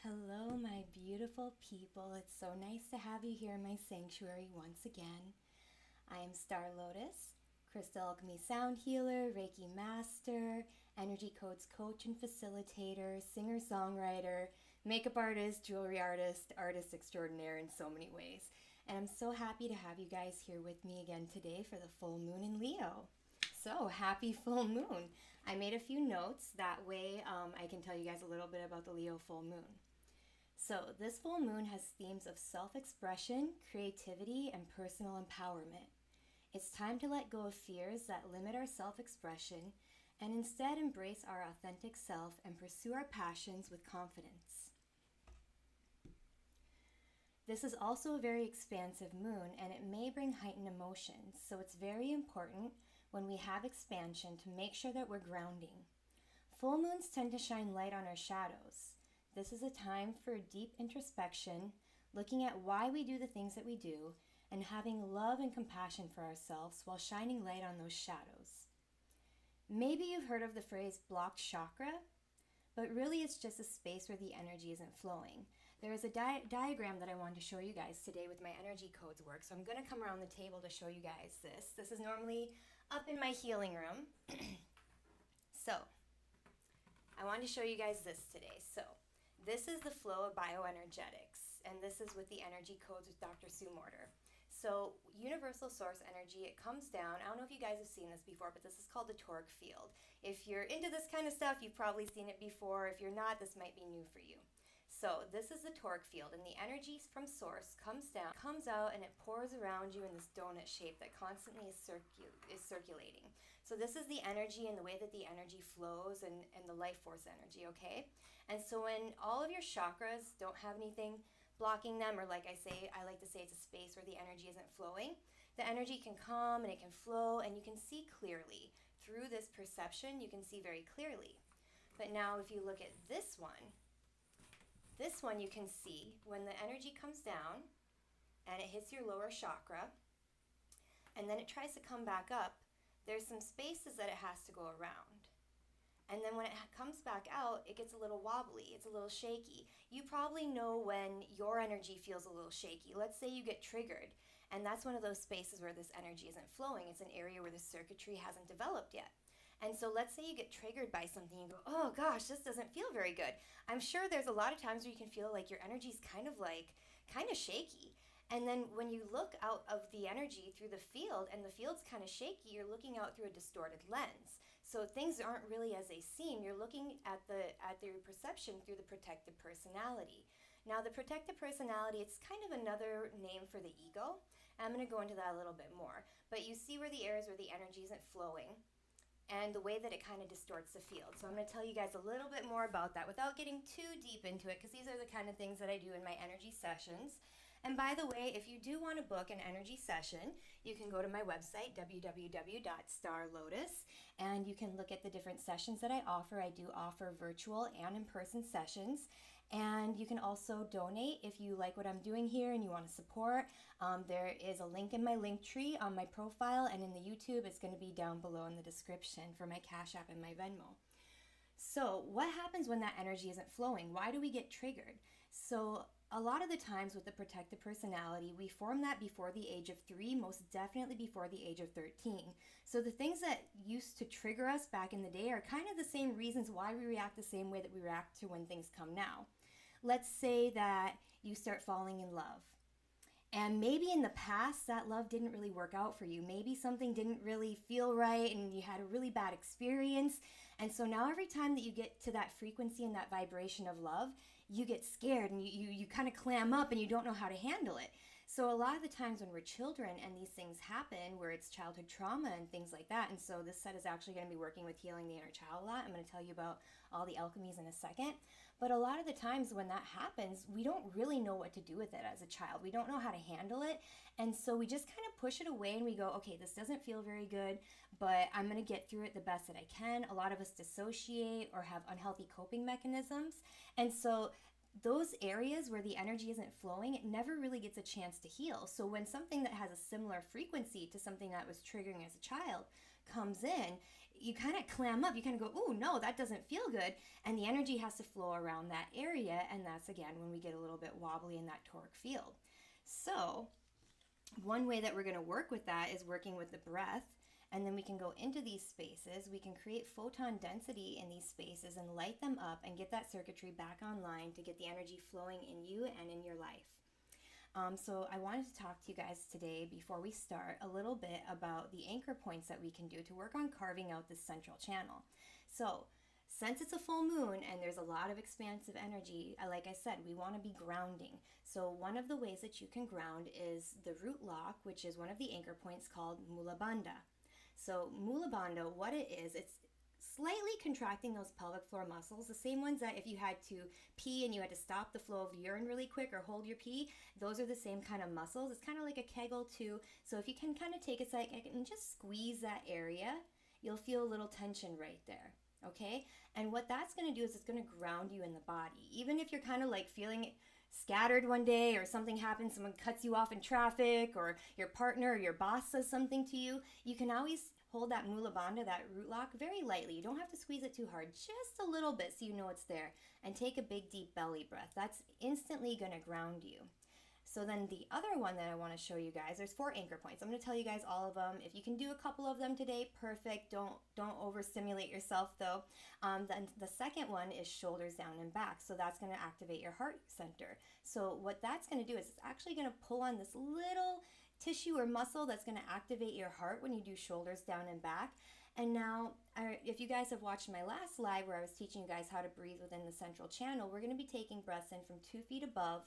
Hello, my beautiful people. It's so nice to have you here in my sanctuary once again. I am Star Lotus, Crystal Alchemy Sound Healer, Reiki Master, Energy Codes Coach and Facilitator, Singer-Songwriter, Makeup Artist, Jewelry Artist, Artist Extraordinaire in so many ways. And I'm so happy to have you guys here with me again today for the full moon in Leo. So, happy full moon. I made a few notes, that way I can tell you guys a little bit about the Leo full moon. So, this full moon has themes of self-expression, creativity, and personal empowerment. It's time to let go of fears that limit our self-expression and instead embrace our authentic self and pursue our passions with confidence. This is also a very expansive moon, and it may bring heightened emotions, so it's very important when we have expansion to make sure that we're grounding. Full moons tend to shine light on our shadows. This is a time for deep introspection, looking at why we do the things that we do, and having love and compassion for ourselves while shining light on those shadows. Maybe you've heard of the phrase blocked chakra, but really it's just a space where the energy isn't flowing. There is a diagram that I wanted to show you guys today with my energy codes work, so I'm going to come around the table to show you guys this. This is normally up in my healing room. So, I wanted to show you guys this today. So, this is the flow of bioenergetics, and this is with the energy codes with Dr. Sue Morter. So, universal source energy, it comes down. I don't know if you guys have seen this before, but this is called the toric field. If you're into this kind of stuff, you've probably seen it before. If you're not, this might be new for you. So, this is the toric field, and the energy from source comes down, comes out, and it pours around you in this donut shape that constantly is circulating. So, this is the energy and the way that the energy flows and the life force energy, okay? And so, when all of your chakras don't have anything blocking them, or like I like to say it's a space where the energy isn't flowing, the energy can come and it can flow, and you can see clearly. Through this perception, you can see very clearly. But now if you look at this one you can see when the energy comes down and it hits your lower chakra, and then it tries to come back up, there's some spaces that it has to go around. And then when it comes back out, it gets a little wobbly, it's a little shaky. You probably know when your energy feels a little shaky. Let's say you get triggered, and that's one of those spaces where this energy isn't flowing. It's an area where the circuitry hasn't developed yet. And so let's say you get triggered by something, you go, oh gosh, this doesn't feel very good. I'm sure there's a lot of times where you can feel like your energy's kind of shaky. And then when you look out of the energy through the field and the field's kind of shaky, you're looking out through a distorted lens. So things aren't really as they seem. You're looking at your perception through the protected personality. Now the protected personality, it's kind of another name for the ego. I'm going to go into that a little bit more. But you see where the areas where the energy isn't flowing, and the way that it kind of distorts the field. So I'm going to tell you guys a little bit more about that without getting too deep into it, because these are the kind of things that I do in my energy sessions. And by the way, if you do want to book an energy session, you can go to my website, www.starlotus, and you can look at the different sessions that I offer. I do offer virtual and in-person sessions. And you can also donate if you like what I'm doing here and you want to support. There is a link in my link tree on my profile, and in the YouTube, it's going to be down below in the description for my Cash App and my Venmo. So what happens when that energy isn't flowing? Why do we get triggered? So a lot of the times with the protected personality, we form that before the age of 3, most definitely before the age of 13. So the things that used to trigger us back in the day are kind of the same reasons why we react the same way that we react to when things come now. Let's say that you start falling in love. And maybe in the past, that love didn't really work out for you. Maybe something didn't really feel right and you had a really bad experience. And so now every time that you get to that frequency and that vibration of love, you get scared and you kind of clam up and you don't know how to handle it. So a lot of the times when we're children and these things happen, where it's childhood trauma and things like that, and so this set is actually going to be working with healing the inner child a lot. I'm going to tell you about all the alchemies in a second. But a lot of the times when that happens, we don't really know what to do with it as a child. We don't know how to handle it. And so we just kind of push it away and we go, okay, this doesn't feel very good, but I'm going to get through it the best that I can. A lot of us dissociate or have unhealthy coping mechanisms. And so those areas where the energy isn't flowing, it never really gets a chance to heal. So when something that has a similar frequency to something that was triggering as a child comes in, you kind of clam up. You kind of go, oh no, that doesn't feel good. And the energy has to flow around that area. And that's, again, when we get a little bit wobbly in that toric field. So one way that we're going to work with that is working with the breath. And then we can go into these spaces. We can create photon density in these spaces and light them up and get that circuitry back online to get the energy flowing in you and in your life. So I wanted to talk to you guys today, before we start, a little bit about the anchor points that we can do to work on carving out this central channel. So since it's a full moon and there's a lot of expansive energy, like I said, we want to be grounding. So one of the ways that you can ground is the root lock, which is one of the anchor points called Mula Bandha. So Mula Bandha, what it is, it's slightly contracting those pelvic floor muscles, the same ones that if you had to pee and you had to stop the flow of urine really quick or hold your pee, those are the same kind of muscles. It's kind of like a Kegel too. So if you can kind of take a second and just squeeze that area, you'll feel a little tension right there. Okay? And what that's going to do is it's going to ground you in the body. Even if you're kind of like feeling scattered one day, or something happens, someone cuts you off in traffic, or your partner or your boss says something to you, you can always hold that Mula Bandha, that root lock, very lightly. You don't have to squeeze it too hard, just a little bit so you know it's there. And take a big deep belly breath. That's instantly going to ground you. So then the other one that I want to show you guys, there's 4 anchor points. I'm going to tell you guys all of them. If you can do a couple of them today, perfect. Don't overstimulate yourself though. Then the second one is shoulders down and back. So that's going to activate your heart center. So what that's going to do is it's actually going to pull on this little tissue or muscle that's going to activate your heart when you do shoulders down and back. And now, if you guys have watched my last live where I was teaching you guys how to breathe within the central channel, we're going to be taking breaths in from 2 feet above.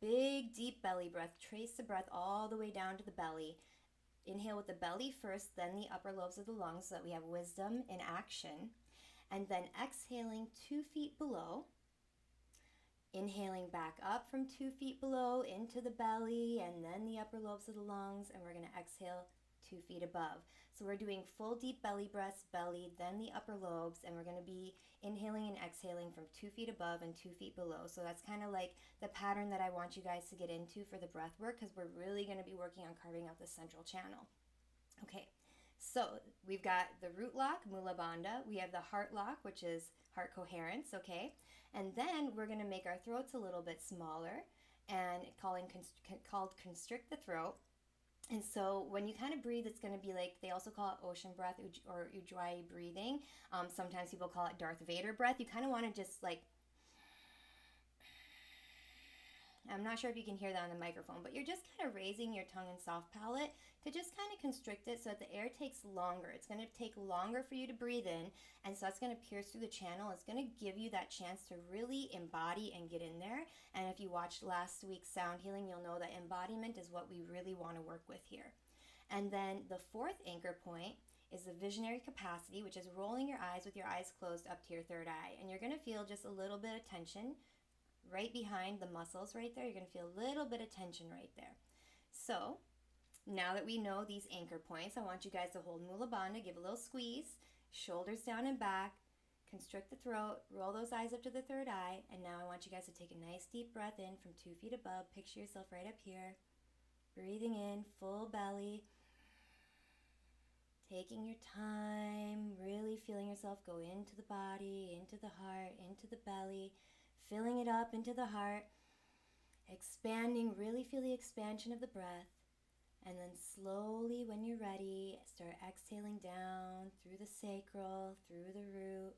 Big deep belly breath. Trace the breath all the way down to the belly. Inhale with the belly first, then the upper lobes of the lungs, so that we have wisdom in action. And then exhaling 2 feet below. Inhaling back up from 2 feet below into the belly and then the upper lobes of the lungs, and we're going to exhale 2 feet above. So we're doing full deep belly breaths, belly, then the upper lobes, and we're going to be inhaling and exhaling from 2 feet above and 2 feet below. So that's kind of like the pattern that I want you guys to get into for the breath work, because we're really going to be working on carving out the central channel. Okay, so we've got the root lock, Mula Bandha. We have the heart lock, which is heart coherence, okay? And then we're going to make our throats a little bit smaller and called constrict the throat. And so when you kind of breathe, it's going to be like, they also call it ocean breath or Ujjayi breathing. Sometimes people call it Darth Vader breath. You kind of want to just like, I'm not sure if you can hear that on the microphone, but you're just kind of raising your tongue and soft palate to just kind of constrict it so that the air takes longer. It's going to take longer for you to breathe in, and so that's going to pierce through the channel. It's going to give you that chance to really embody and get in there. And if you watched last week's sound healing, you'll know that embodiment is what we really want to work with here. And then the 4th anchor point is the visionary capacity, which is rolling your eyes with your eyes closed up to your 3rd eye. And you're going to feel just a little bit of tension right behind the muscles right there. You're going to feel a little bit of tension right there. So now that we know these anchor points, I want you guys to hold Mula Bandha, give a little squeeze, shoulders down and back, constrict the throat, roll those eyes up to the 3rd eye, and now I want you guys to take a nice deep breath in from 2 feet above. Picture yourself right up here, breathing in, full belly, taking your time, really feeling yourself go into the body, into the heart, into the belly, filling it up into the heart, expanding, really feel the expansion of the breath. And then slowly, when you're ready, start exhaling down through the sacral, through the root,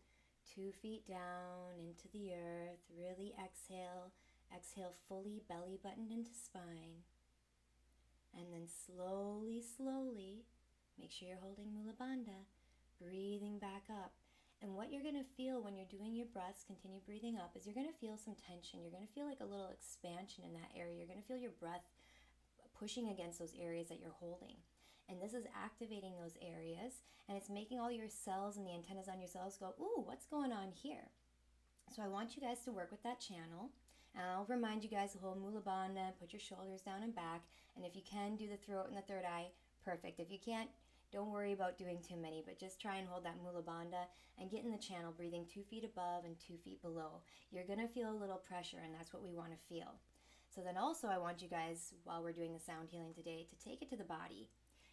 2 feet down into the earth. Really exhale. Exhale fully, belly buttoned into spine. And then slowly, slowly, make sure you're holding Mula Bandha, breathing back up. And what you're going to feel when you're doing your breaths, continue breathing up, is you're going to feel some tension. You're going to feel like a little expansion in that area. You're going to feel your breath pushing against those areas that you're holding. And this is activating those areas, and it's making all your cells and the antennas on your cells go, ooh, what's going on here? So I want you guys to work with that channel. And I'll remind you guys to hold Mula Bandha, put your shoulders down and back. And if you can do the throat and the 3rd eye, perfect. If you can't, don't worry about doing too many, but just try and hold that Mula Bandha and get in the channel, breathing 2 feet above and 2 feet below. You're going to feel a little pressure, and that's what we want to feel. So then also I want you guys, while we're doing the sound healing today, to take it to the body.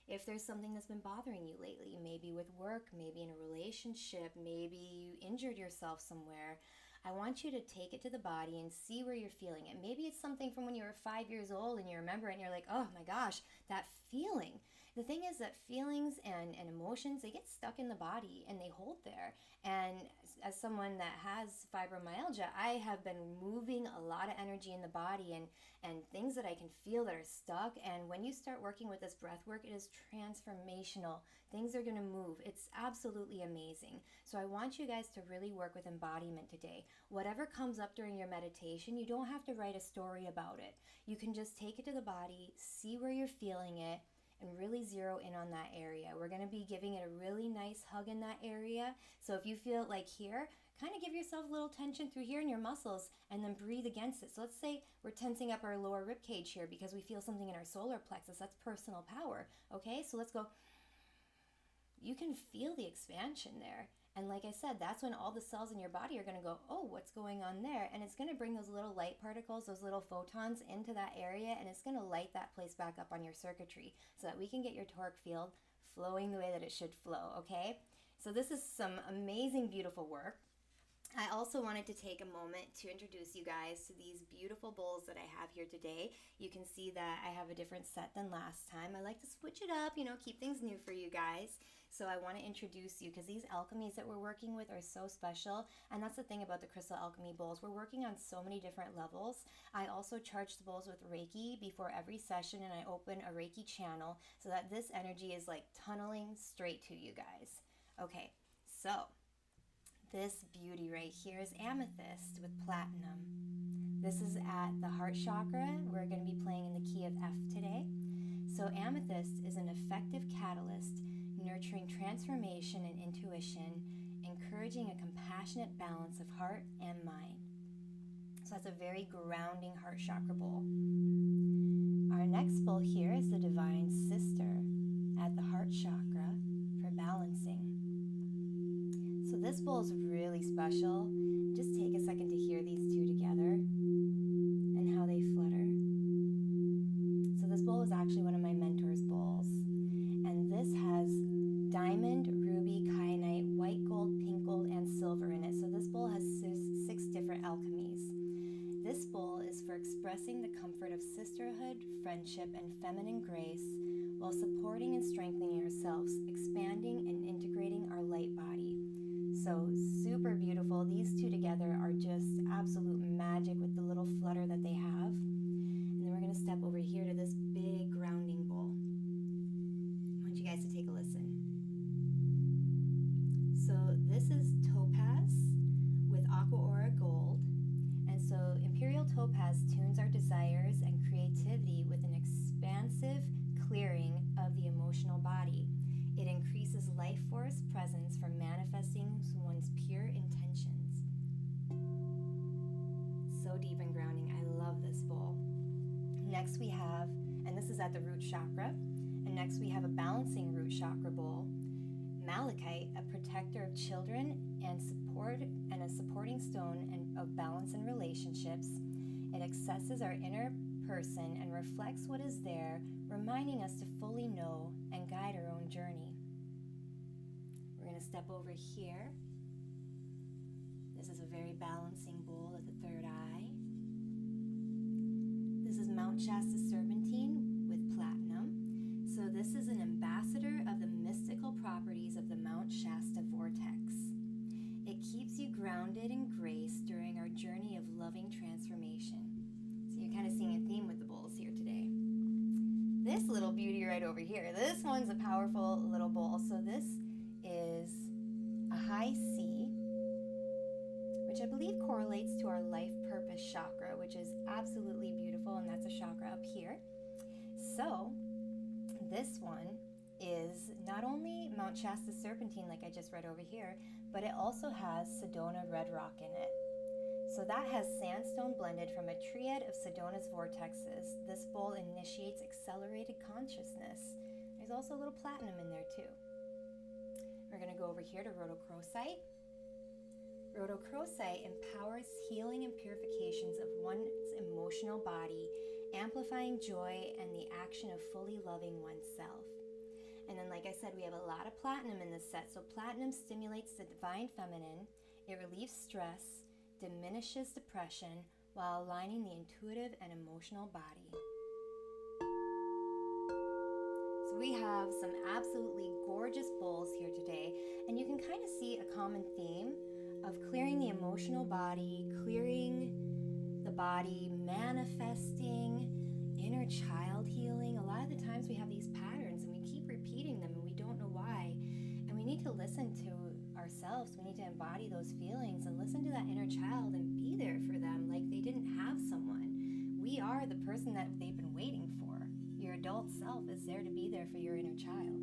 If there's something that's been bothering you lately, maybe with work, maybe in a relationship, maybe you injured yourself somewhere, I want you to take it to the body and see where you're feeling it. Maybe it's something from when you were 5 years old and you remember it and you're like, oh my gosh, that feeling. The thing is that feelings and emotions, they get stuck in the body and they hold there. And as someone that has fibromyalgia, I have been moving a lot of energy in the body and things that I can feel that are stuck. And when you start working with this breath work, it is transformational. Things are going to move. It's absolutely amazing. So I want you guys to really work with embodiment today. Whatever comes up during your meditation, you don't have to write a story about it. You can just take it to the body, see where you're feeling it, and really zero in on that area. We're going to be giving it a really nice hug in that area. So if you feel like here, kind of give yourself a little tension through here in your muscles and then breathe against it. So let's say we're tensing up our lower rib cage here because we feel something in our solar plexus. That's personal power. Okay, so let's go. You can feel the expansion there. And like I said, that's when all the cells in your body are going to go, oh, what's going on there? And it's going to bring those little light particles, those little photons into that area, and it's going to light that place back up on your circuitry so that we can get your toric field flowing the way that it should flow, okay? So this is some amazing, beautiful work. I also wanted to take a moment to introduce you guys to these beautiful bowls that I have here today. You can see that I have a different set than last time. I like to switch it up, keep things new for you guys. So I want to introduce you because these alchemies that we're working with are so special. And that's the thing about the crystal alchemy bowls. We're working on so many different levels. I also charge the bowls with Reiki before every session, and I open a Reiki channel so that this energy is like tunneling straight to you guys. Okay, so this beauty right here is amethyst with platinum. This is at the heart chakra. We're going to be playing in the key of F today. So amethyst is an effective catalyst, nurturing transformation and intuition, encouraging a compassionate balance of heart and mind. So that's a very grounding heart chakra bowl. Our next bowl here is the Divine Sister at the heart chakra for balancing. So this bowl is really special. Just take a second to hear these two together and how they flutter. So this bowl is actually one of my mentor's bowls. And this has diamond, ruby, kyanite, white gold, pink gold, and silver in it. So this bowl has six different alchemies. This bowl is for expressing the comfort of sisterhood, friendship, and feminine grace while supporting and strengthening ourselves, expanding and integrating our light body. So super beautiful. These two together are just absolute magic with the little flutter that they have. And then we're going to step over here to this big grounding bowl. I want you guys to take a listen. So this is topaz with aqua aura gold. And so imperial topaz tunes our desires and creativity with an expansive clearing of the emotional body. It increases life force presence for manifesting one's pure intentions. So deep and grounding. I love this bowl. Next we have, and this is at the root chakra, and next we have a balancing root chakra bowl. Malachite, a protector of children and a supporting stone of balance in relationships. It accesses our inner person and reflects what is there, reminding us to fully know and guide our own journey. We're going to step over here. This is a very balancing bowl at the third eye. This is Mount Shasta Serpentine with platinum. So this is an ambassador of the mystical properties of the Mount Shasta vortex. It keeps you grounded in grace during our journey of loving transformation. So you're kind of seeing a theme with the bowls here today. This little beauty right over here, this one's a powerful little bowl. So this is a high C, which I believe correlates to our life purpose chakra, which is absolutely beautiful, and that's a chakra up here. So this one is not only Mount Shasta Serpentine, like I just read over here, but it also has Sedona red rock in it. So that has sandstone blended from a triad of Sedona's vortexes. This bowl initiates accelerated consciousness. There's also a little platinum in there too. We're going to go over here to rhodochrosite. Rhodochrosite empowers healing and purifications of one's emotional body, amplifying joy and the action of fully loving oneself. And then, like I said, we have a lot of platinum in this set. So platinum stimulates the divine feminine. It relieves stress, diminishes depression, while aligning the intuitive and emotional body. So we have some absolutely gorgeous bowls here today, and you can kind of see a common theme of clearing the emotional body, clearing the body, manifesting, inner child healing. A lot of the times we have these patterns and we keep repeating them and we don't know why. And we need to listen to ourselves. We need to embody those feelings and listen to that inner child and be there for them like they didn't have someone. We are the person that they've been waiting for. Your adult self is there to be there for your inner child.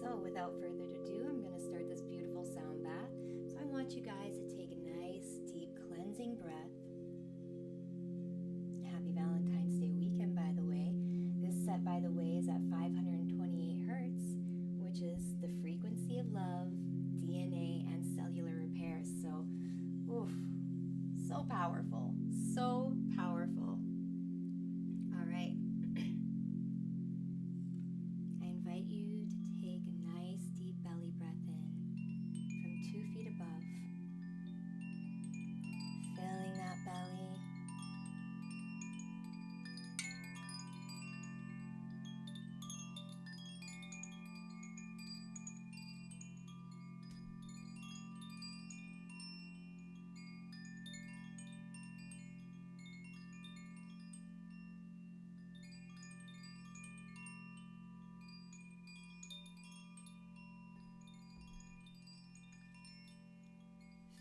So without further ado, I'm going to start this beautiful sound bath. So I want you guys to take a nice, deep, cleansing breath. Happy Valentine's Day weekend, by the way. This set, by the way, is at 528 hertz, which is the frequency of love, DNA and cellular repair. So, so powerful. So powerful. All right. I invite you to take a nice deep belly breath in from 2 feet above. Filling that belly.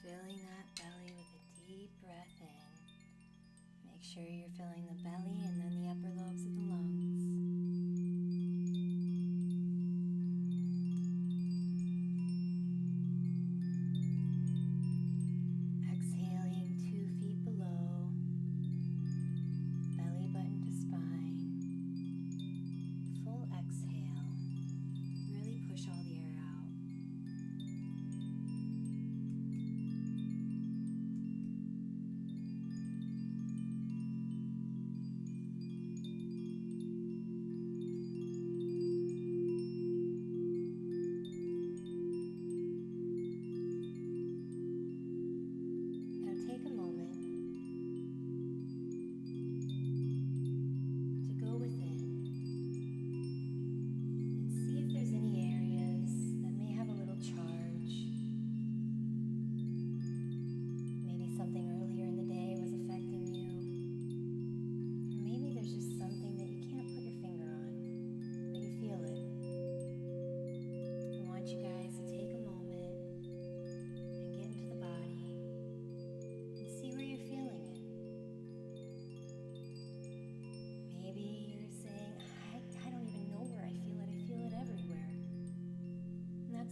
Filling that belly with a deep breath in. Make sure you're filling the belly and then the upper lobes of the lungs. Exhaling 2 feet below, belly button to spine. Full exhale. Really push all the air out.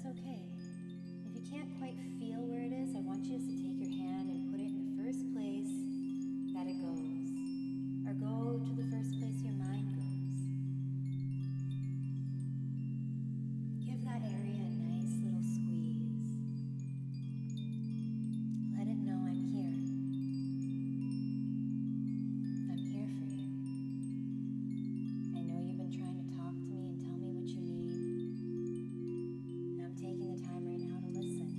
Okay. If you can't quite feel where it is, I want you just to take your hand and put it in the first place that it goes. Or go to the first place your mind goes. Give that area a nice little squeeze. Let it know I'm here. I'm here for you. I know you've been trying to talk to me and tell me what you need. Taking the time right now to listen.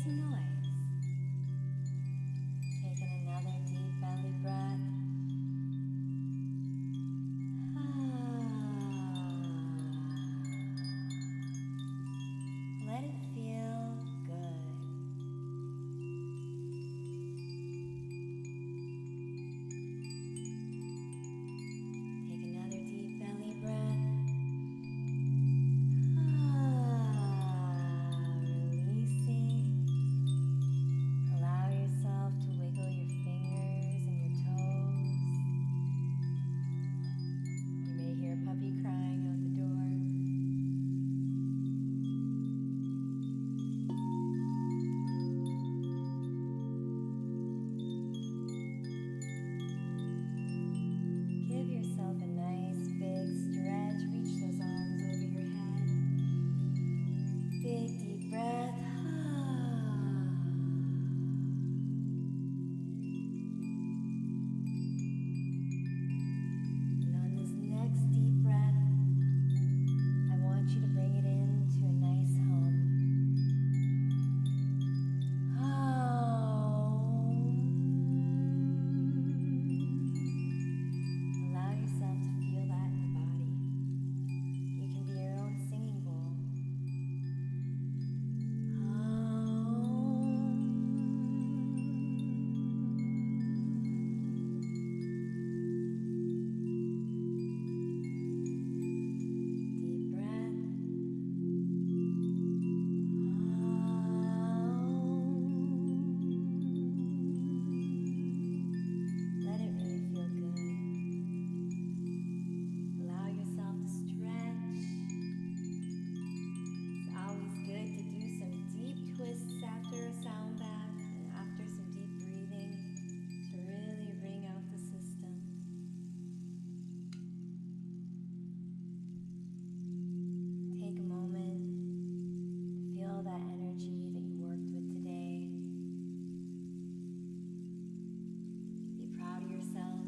some noise. Taking another deep belly breath. Let it feel good. Take another deep belly breath. Releasing. Allow yourself to wiggle your fingers and your toes. You may hear a puppy crying out the door. Give yourself a nice big stretch. Reach those arms over your head. Big deep breath. And on this next deep breath, I want you to bring it into a nice hum. Allow yourself to feel that in the body. You can be your own singing bowl. Deep breath. Let it really feel good. Allow yourself to stretch. It's always good to do some deep twists after a sound bath and after some deep breathing to really wring out the system. Take a moment to feel that energy that you worked with today. Be proud of yourself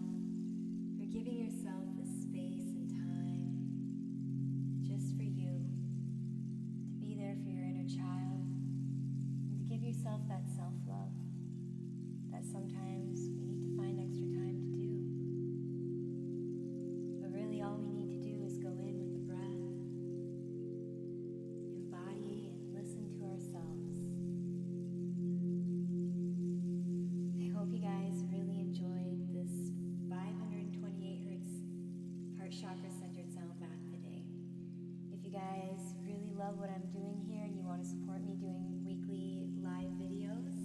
for giving yourself the space and time just for you to be there for your inner child and to give yourself that self-love that sometimes we need to find extra time to do. But really all we need to do is go in with the breath, embody and listen to ourselves. I hope you guys really enjoyed this 528 hertz heart chakra centered sound bath today. If you guys really love what I'm doing here and you want to support me doing weekly live videos,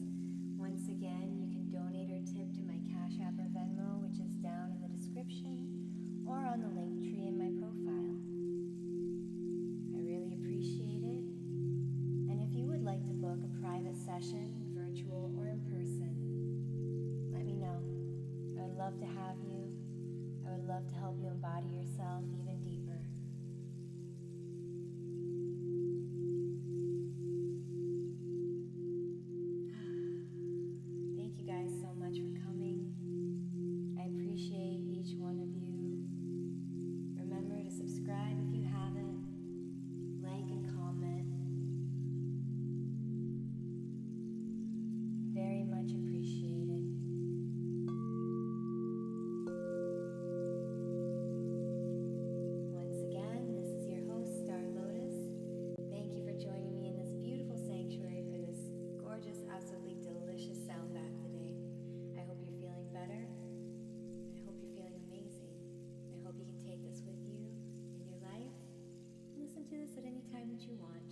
once again you can donate or tip to my Cash App or Venmo, which is down in the description or on the link tree in my profile. I really appreciate it. And if you would like to book a private session, virtual or in person, let me know. I would love to have you. I would love to help you embody yourself even deeper. Thank you guys so much for coming. I appreciate each one of you. Remember to subscribe if you haven't. Like and comment. Very much appreciated. Once again, this is your host, Star Lotus. Thank you for joining me in this beautiful sanctuary for this gorgeous, absolutely delicious sound bath today. I hope you're feeling better. I hope you're feeling amazing. I hope you can take this with you in your life. Listen to this at any time that you want.